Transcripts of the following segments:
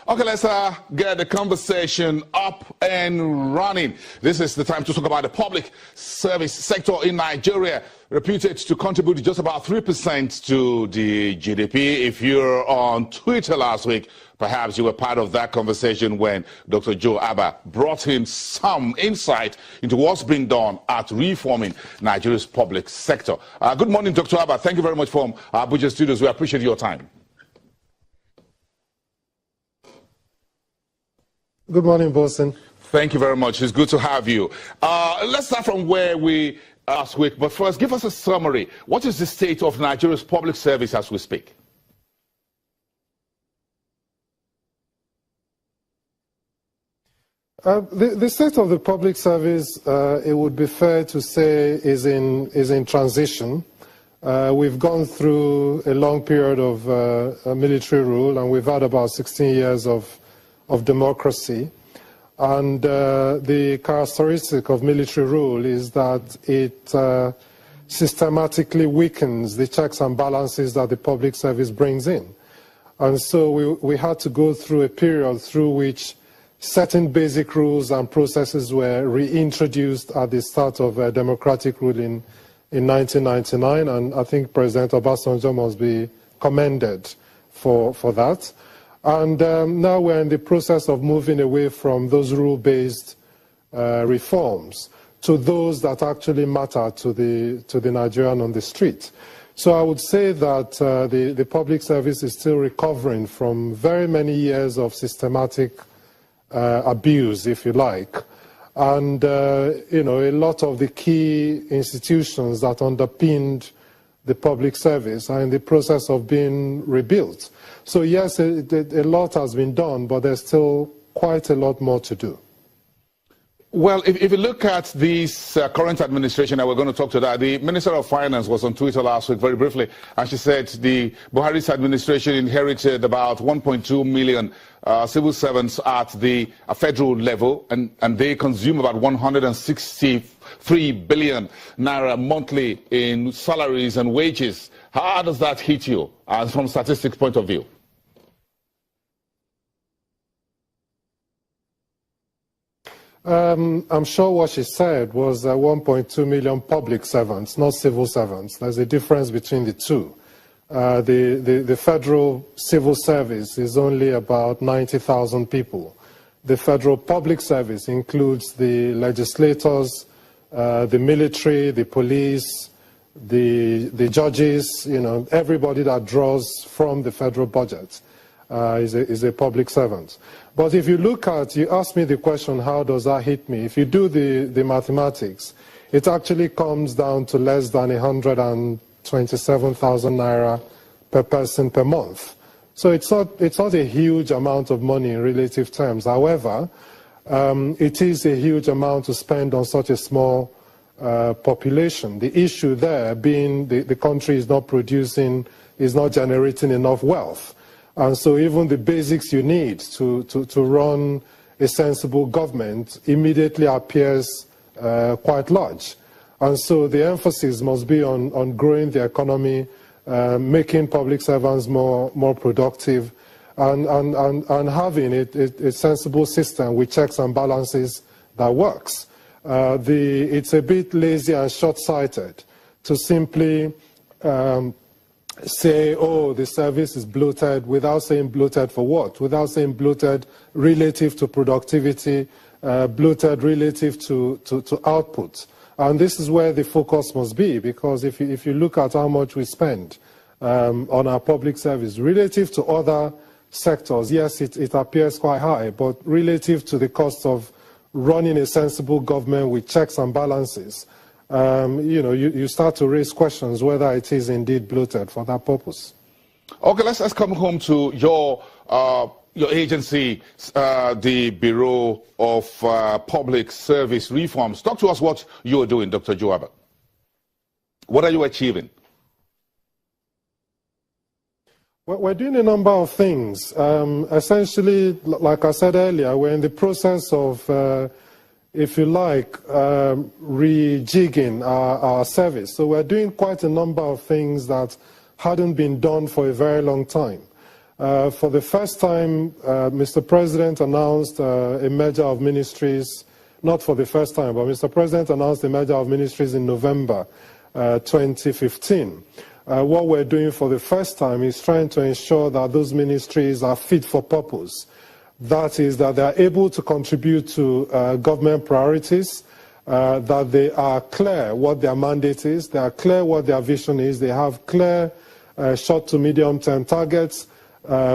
Okay, let's get the conversation up and running. This is the time to talk about the public service sector in Nigeria, reputed to contribute just about 3% to the GDP. If you're on Twitter last week, perhaps you were part of that conversation when Dr. Joe Abba brought in some insight into what's been done at reforming Nigeria's public sector. Good morning, Dr. Abba. Thank you very much from Abuja Studios. We appreciate your time. Good morning, Bosun. Thank you very much. It's good to have you. Let's start from where we last week. But first, give us a summary. What is the state of Nigeria's public service as we speak? The state of the public service, it would be fair to say, is in transition. We've gone through a long period of military rule, and we've had about 16 years of democracy. And the characteristic of military rule is that it systematically weakens the checks and balances that the public service brings in. And so we had to go through a period through which certain basic rules and processes were reintroduced at the start of democratic rule in 1999, and I think President Obasanjo must be commended for that. And now we're in the process of moving away from those rule-based reforms to those that actually matter to the Nigerian on the street. So I would say that the public service is still recovering from very many years of systematic abuse, if you like. And, you know, a lot of the key institutions that underpinned the public service are in the process of being rebuilt. So yes, a lot has been done, but there's still quite a lot more to do. Well, if you look at this current administration, and we're going to talk to that, the Minister of Finance was on Twitter last week very briefly, and she said the Buhari's administration inherited about 1.2 million civil servants at the federal level, and they consume about 163 billion naira monthly in salaries and wages. How does that hit you from statistics point of view? I'm sure what she said was 1.2 million public servants, not civil servants. There's a difference between the two. The federal civil service is only about 90,000 people. The federal public service includes the legislators, the military, the police, the judges, you know, everybody that draws from the federal budget is a public servant. But if you look at, you ask me the question, how does that hit me? If you do the mathematics, it actually comes down to less than 127,000 naira per person per month. So it's not a huge amount of money in relative terms. However, it is a huge amount to spend on such a small population. The issue there being the country is not producing, is not generating enough wealth. And so even the basics you need to run a sensible government immediately appears quite large. And so the emphasis must be on growing the economy, making public servants more productive, and having a sensible system with checks and balances that works. It's a bit lazy and short-sighted to simply say, oh, the service is bloated, without saying bloated for what? Without saying bloated relative to productivity, bloated relative to output. And this is where the focus must be, because if you look at how much we spend on our public service relative to other sectors, yes, it appears quite high, but relative to the cost of running a sensible government with checks and balances, you know, you start to raise questions whether it is indeed bloated for that purpose. Okay, let's come home to your agency, the Bureau of Public Service Reforms. Talk to us what you are doing, Dr. Joe Abba. What are you achieving? Well, we're doing a number of things. Essentially, like I said earlier, we're in the process of if you like, rejigging our service. So we're doing quite a number of things that hadn't been done for a very long time. For the first time, Mr. President announced a merger of ministries, not for the first time, but Mr. President announced a merger of ministries in November 2015. What we're doing for the first time is trying to ensure that those ministries are fit for purpose. That is, that they are able to contribute to government priorities, that they are clear what their mandate is, they are clear what their vision is, they have clear short to medium term targets.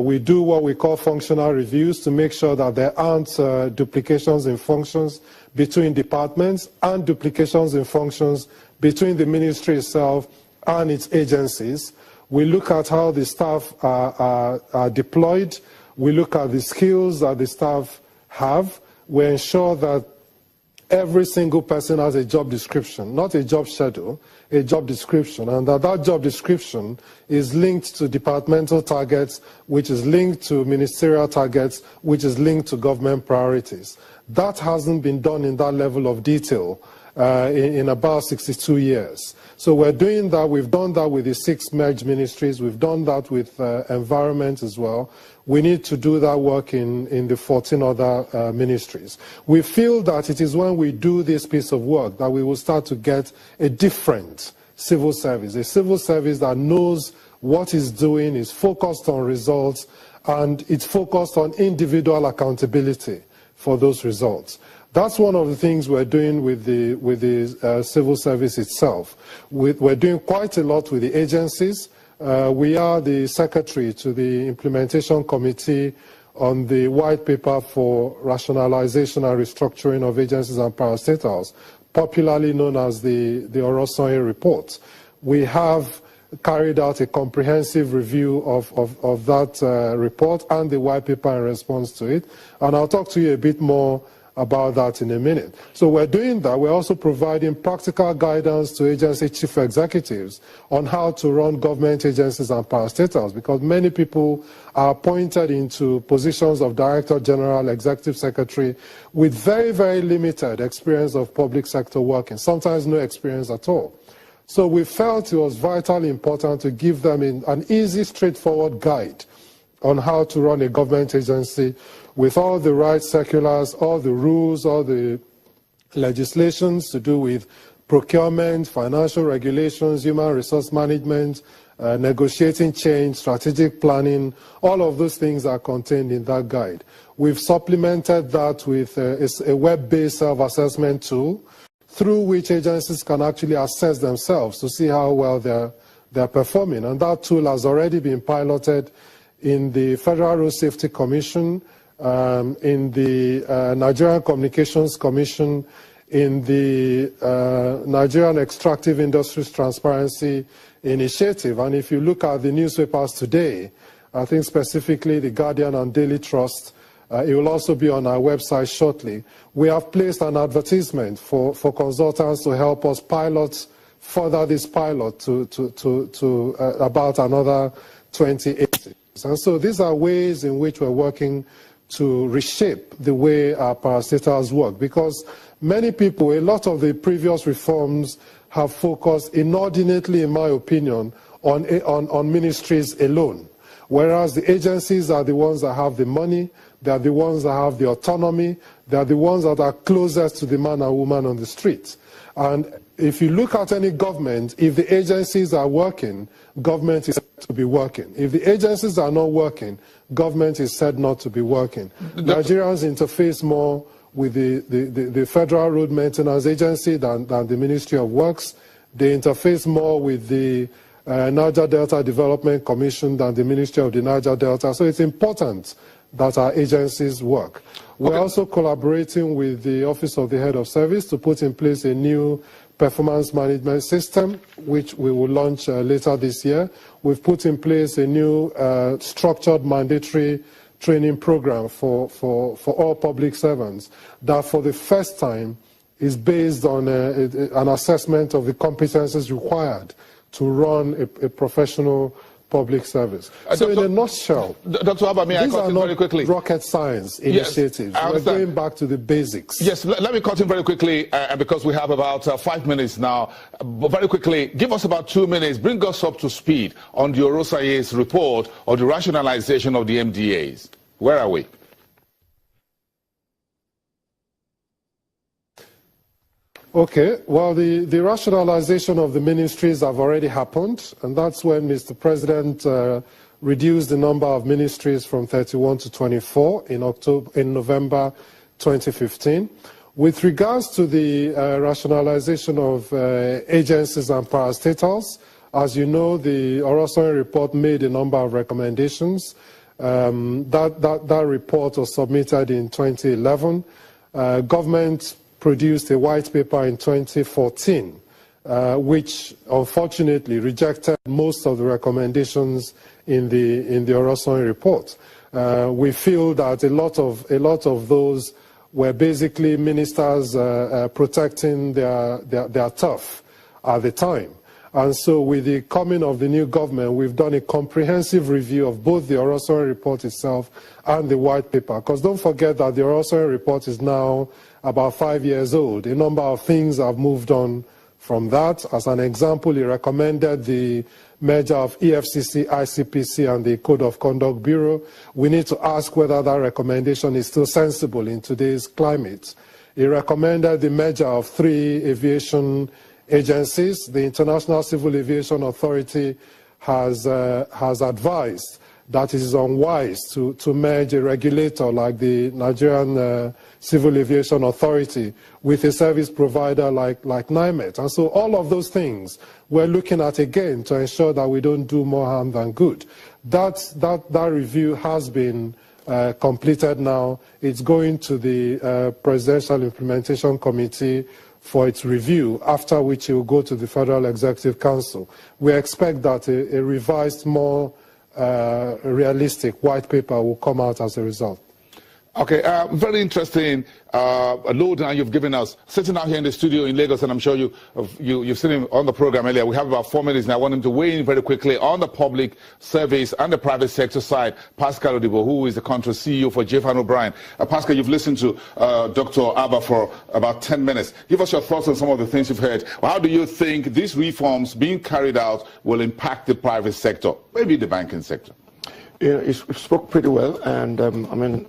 We do what we call functional reviews to make sure that there aren't duplications in functions between departments and duplications in functions between the ministry itself and its agencies. We look at how the staff are deployed. We look at the skills that the staff have. We ensure that every single person has a job description, not a job schedule, a job description, and that job description is linked to departmental targets, which is linked to ministerial targets, which is linked to government priorities. That hasn't been done in that level of detail in about 62 years. So we're doing that. We've done that with the 6 merged ministries. We've done that with environment as well. We need to do that work in the 14 other ministries. We feel that it is when we do this piece of work that we will start to get a different civil service, a civil service that knows what it's doing, is focused on results, and it's focused on individual accountability for those results. That's one of the things we're doing with the civil service itself. We're doing quite a lot with the agencies. We are the secretary to the implementation committee on the white paper for rationalization and restructuring of agencies and parastatals, popularly known as the Orosanye report. We have carried out a comprehensive review of that report and the white paper in response to it, and I'll talk to you a bit more about that in a minute. So we're doing that. We're also providing practical guidance to agency chief executives on how to run government agencies and parastatals, because many people are appointed into positions of director general, executive secretary, with very, very limited experience of public sector working, sometimes no experience at all. So we felt it was vitally important to give them an easy, straightforward guide on how to run a government agency with all the right circulars, all the rules, all the legislations to do with procurement, financial regulations, human resource management, negotiating change, strategic planning. All of those things are contained in that guide. We've supplemented that with a web-based self-assessment tool through which agencies can actually assess themselves to see how well they're performing. And that tool has already been piloted in the Federal Road Safety Commission, in the Nigerian Communications Commission, in the Nigerian Extractive Industries Transparency Initiative. And if you look at the newspapers today, I think specifically the Guardian and Daily Trust, it will also be on our website shortly. We have placed an advertisement for consultants to help us further this pilot to about another 28. And so these are ways in which we're working to reshape the way our parastatals work, because many people, a lot of the previous reforms have focused inordinately, in my opinion, on ministries alone, whereas the agencies are the ones that have the money, they are the ones that have the autonomy, they are the ones that are closest to the man and woman on the street. And if you look at any government, if the agencies are working, government is said to be working. If the agencies are not working, government is said not to be working. Nigerians interface more with the Federal Road Maintenance Agency than the Ministry of Works. They interface more with the Niger Delta Development Commission than the Ministry of the Niger Delta. So it's important that our agencies work. We're also collaborating with the Office of the Head of Service to put in place a new performance management system, which we will launch later this year. We've put in place a new structured mandatory training program for all public servants that for the first time is based on an assessment of the competences required to run a professional public service. So in a nutshell, Dr. Abba, may I cut in very quickly? Rocket science initiatives. We're going back to the basics. Yes, let me cut in very quickly, because we have about 5 minutes now. But very quickly, give us about 2 minutes. Bring us up to speed on the Orosaye's report on the rationalization of the MDAs. Where are we? Okay, well, the rationalization of the ministries have already happened, and that's when Mr. President reduced the number of ministries from 31 to 24 in November 2015. With regards to the rationalization of agencies and parastatals, as you know, the Orosaye report made a number of recommendations. That report was submitted in 2011. Government produced a white paper in 2014, which unfortunately rejected most of the recommendations in the Orosaye report. We feel that a lot of those were basically ministers protecting their turf at the time. And so with the coming of the new government, we've done a comprehensive review of both the Orosaye report itself and the white paper. Because don't forget that the Orosaye report is now about 5 years old. A number of things have moved on from that. As an example, he recommended the merger of EFCC, ICPC, and the Code of Conduct Bureau. We need to ask whether that recommendation is still sensible in today's climate. He recommended the merger of 3 aviation agencies. The International Civil Aviation Authority has advised that it is unwise to merge a regulator like the Nigerian Civil Aviation Authority with a service provider like NIMET. And so all of those things we're looking at again to ensure that we don't do more harm than good. That review has been completed now. It's going to the Presidential Implementation Committee for its review, after which it will go to the Federal Executive Council. We expect that a revised, more realistic white paper will come out as a result. Okay, very interesting lowdown you've given us. Sitting out here in the studio in Lagos, and I'm sure you've seen him on the program earlier. We have about 4 minutes now. I want him to weigh in very quickly on the public service and the private sector side. Pascal Odibo, who is the country CEO for J. O'Brien. Pascal, you've listened to Dr. Abba for about 10 minutes. Give us your thoughts on some of the things you've heard. How do you think these reforms being carried out will impact the private sector, maybe the banking sector? Yeah, he spoke pretty well, and I mean,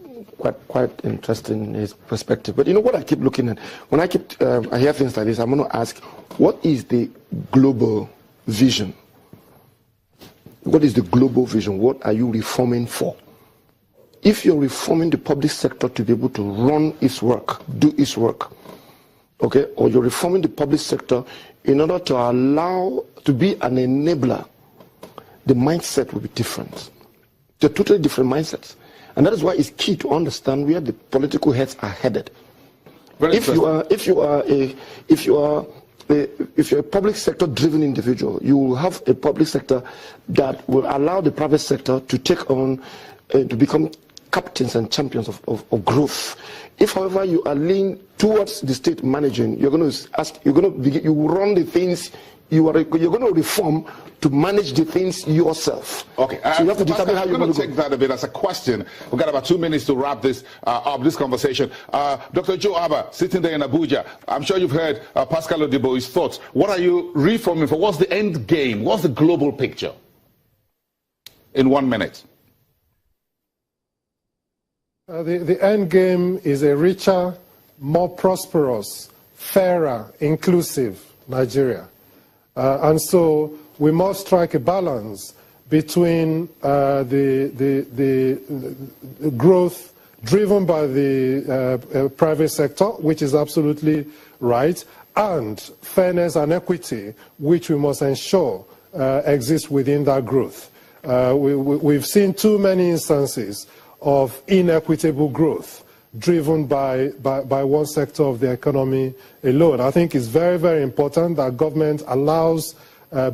quite interesting in his perspective. But you know what I keep looking at? When I hear things like this, I'm going to ask, what is the global vision? What is the global vision? What are you reforming for? If you're reforming the public sector to be able to run its work, do its work, okay, or you're reforming the public sector in order to allow to be an enabler, the mindset will be different. They're totally different mindsets. And that is why it's key to understand where the political heads are headed. If you're a public sector driven individual, you will have a public sector that will allow the private sector to take on, to become captains and champions of growth. If, however, you are leaning towards the state managing, you will run the things you're going to reform to manage the things yourself. Okay, so you have to determine how you're going to take that a bit as a question. We've got about 2 minutes to wrap this up, this conversation. Dr. Joe Abba, sitting there in Abuja, I'm sure you've heard Pascal Odibo, his thoughts. What are you reforming for? What's the end game? What's the global picture? In 1 minute. The end game is a richer, more prosperous, fairer, inclusive Nigeria. And so we must strike a balance between the growth driven by the private sector, which is absolutely right, and fairness and equity, which we must ensure exists within that growth. We've seen too many instances of inequitable growth driven by one sector of the economy alone. I think it's very, very important that government allows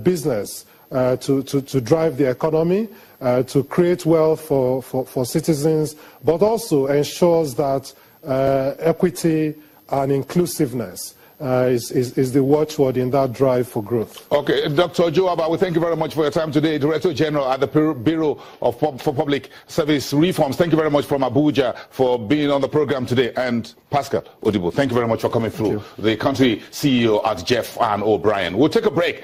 business to drive the economy, to create wealth for citizens, but also ensures that equity and inclusiveness is the watchword in that drive for growth. Okay, Dr. Joe Abba, we thank you very much for your time today, Director General at the Bureau for Public Service Reforms. Thank you very much from Abuja for being on the program today. And Pascal Odibo, thank you very much for coming through. The country CEO at Jeff and O'Brien. We'll take a break.